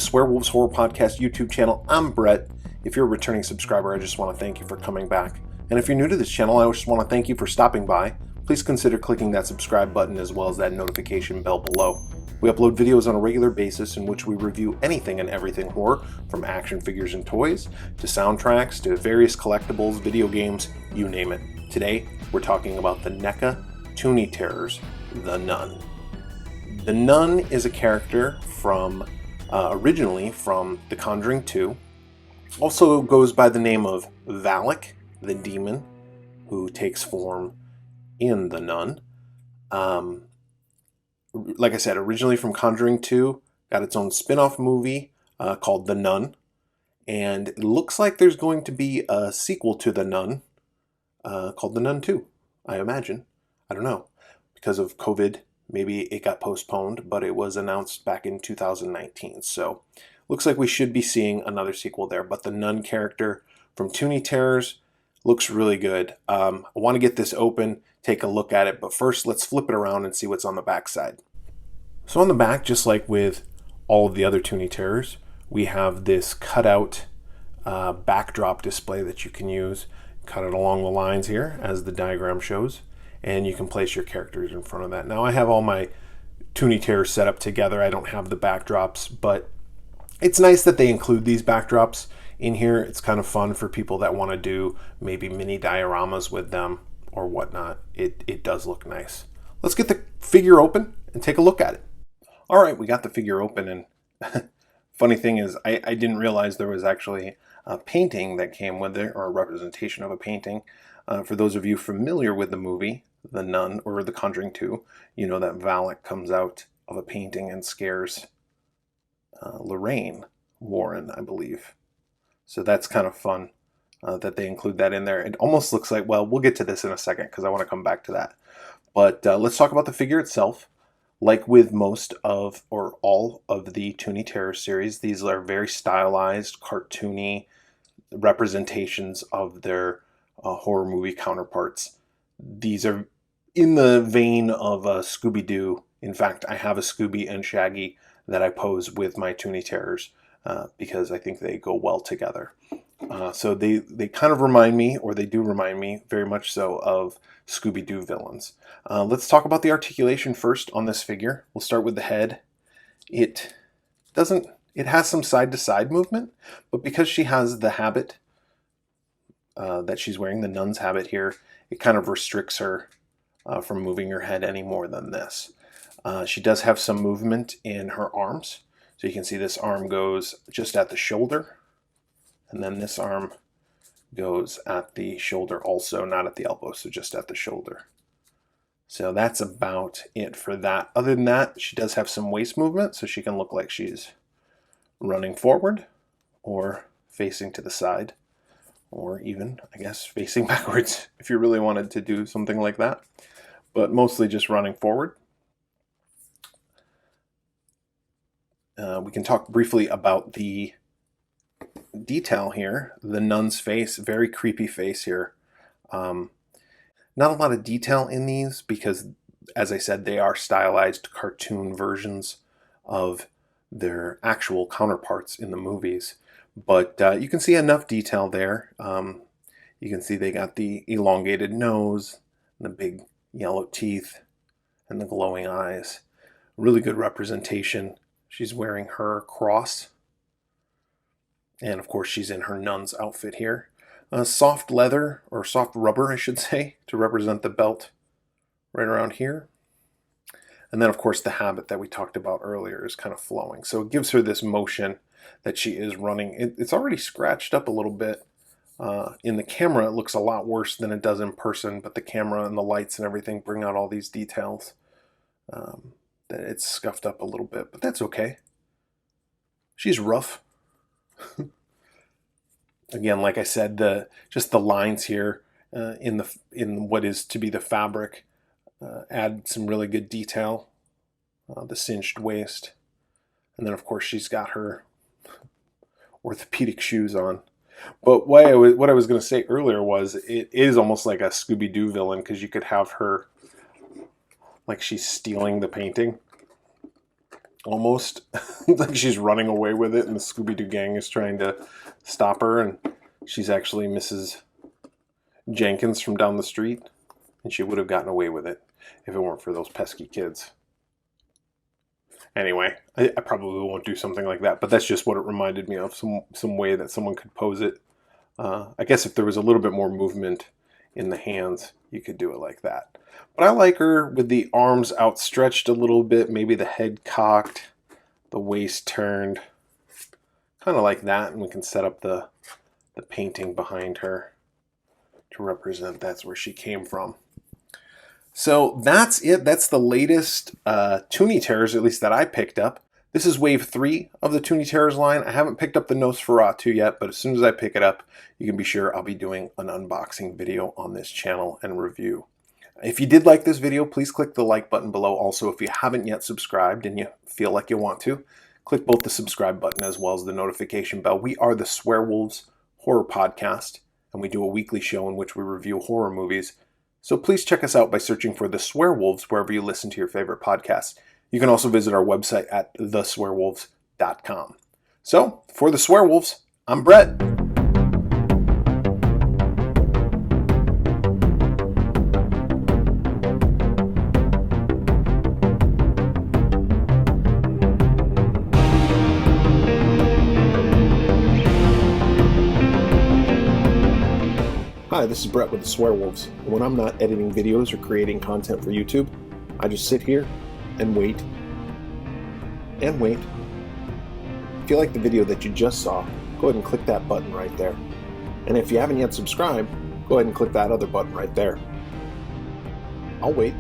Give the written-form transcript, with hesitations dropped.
the Swearwolves Horror Podcast YouTube channel. I'm Brett. If you're a returning subscriber, I just want to thank you for coming back. And if you're new to this channel, I just want to thank you for stopping by. Please consider clicking that subscribe button as well as that notification bell below. We upload videos on a regular basis in which we review anything and everything horror, from action figures and toys, to soundtracks, to various collectibles, video games, you name it. Today, we're talking about the NECA Toony Terrors, The Nun. The Nun is a character from, originally from The Conjuring 2. Also goes by the name of Valak, the demon, who takes form in The Nun. Like I said, originally from Conjuring 2, got its own spin-off movie called The Nun. And it looks like there's going to be a sequel to The Nun called The Nun 2, I imagine. I don't know. Because of COVID, maybe it got postponed, but it was announced back in 2019. So looks like we should be seeing another sequel there. But the Nun character from Toony Terrors looks really good. I want to get this open, take a look at it. But first, let's flip it around and see what's on the back side. So on the back, just like with all of the other Toony Terrors, we have this cutout backdrop display that you can use. Cut it along the lines here, as the diagram shows. And you can place your characters in front of that. Now I have all my Toony Terrors set up together. I don't have the backdrops, but it's nice that they include these backdrops in here. It's kind of fun for people that want to do maybe mini dioramas with them or whatnot. It does look nice. Let's get the figure open and take a look at it. All right, we got the figure open, and funny thing is I didn't realize there was actually a painting that came with it, or a representation of a painting. For those of you familiar with the movie The Nun, or The Conjuring 2, you know that Valak comes out of a painting and scares Lorraine Warren, I believe. So that's kind of fun that they include that in there. It almost looks like, well, we'll get to this in a second because I want to come back to that. But let's talk about the figure itself. Like with most of, or all of the Toony Terror series, these are very stylized, cartoony representations of their horror movie counterparts. These are in the vein of Scooby-Doo. In fact, I have a Scooby and Shaggy that I pose with my Toony Terrors because I think they go well together. So they kind of remind me, or they do remind me very much so, of Scooby-Doo villains. Let's talk about the articulation first on this figure. We'll start with the head. It has some side-to-side movement, but because she has the habit that she's wearing, the nun's habit here, it kind of restricts her from moving her head any more than this. She does have some movement in her arms. So you can see this arm goes just at the shoulder, and then this arm goes at the shoulder also, not at the elbow, so just at the shoulder. So that's about it for that. Other than that, she does have some waist movement, so she can look like she's running forward or facing to the side, or even, I guess, facing backwards if you really wanted to do something like that. But mostly just running forward. We can talk briefly about the detail here. The nun's face, very creepy face here. Not a lot of detail in these because, as I said, they are stylized cartoon versions of their actual counterparts in the movies. But you can see enough detail there. You can see they got the elongated nose, the big yellow teeth, and the glowing eyes. Really good representation. She's wearing her cross. And of course, she's in her nun's outfit here. Soft leather, or soft rubber, I should say, to represent the belt right around here. And then, of course, the habit that we talked about earlier is kind of flowing. So it gives her this motion that she is running. It's already scratched up a little bit. In the camera, it looks a lot worse than it does in person, but the camera and the lights and everything bring out all these details. That it's scuffed up a little bit, but that's okay. She's rough. Again, like I said, just the lines here in what is to be the fabric add some really good detail. The cinched waist, and then of course she's got her orthopedic shoes on. But what I was going to say earlier was it is almost like a Scooby-Doo villain, because you could have her like she's stealing the painting. almost. Like she's running away with it and the Scooby-Doo gang is trying to stop her, and she's actually Mrs. Jenkins from down the street, and she would have gotten away with it if it weren't for those pesky kids. Anyway, I probably won't do something like that, but that's just what it reminded me of, some way that someone could pose it. I guess if there was a little bit more movement in the hands, you could do it like that. But I like her with the arms outstretched a little bit, maybe the head cocked, the waist turned, kind of like that, and we can set up the painting behind her to represent that's where she came from. So that's it. That's the latest Toony Terrors, at least that I picked up. This is wave 3 of the Toony Terrors line. I haven't picked up the Nosferatu yet, but as soon as I pick it up, you can be sure I'll be doing an unboxing video on this channel and review. If you did like this video, please click the like button below. Also, if you haven't yet subscribed and you feel like you want to, click both the subscribe button as well as the notification bell. We are the Swearwolves Horror Podcast, and we do a weekly show in which we review horror movies. So please check us out by searching for The Swearwolves wherever you listen to your favorite podcasts. You can also visit our website at theswearwolves.com. So, for The Swearwolves, I'm Brett. Hi, this is Brett with The Swearwolves. When I'm not editing videos or creating content for YouTube, I just sit here and wait. And wait. If you like the video that you just saw, go ahead and click that button right there. And if you haven't yet subscribed, go ahead and click that other button right there. I'll wait.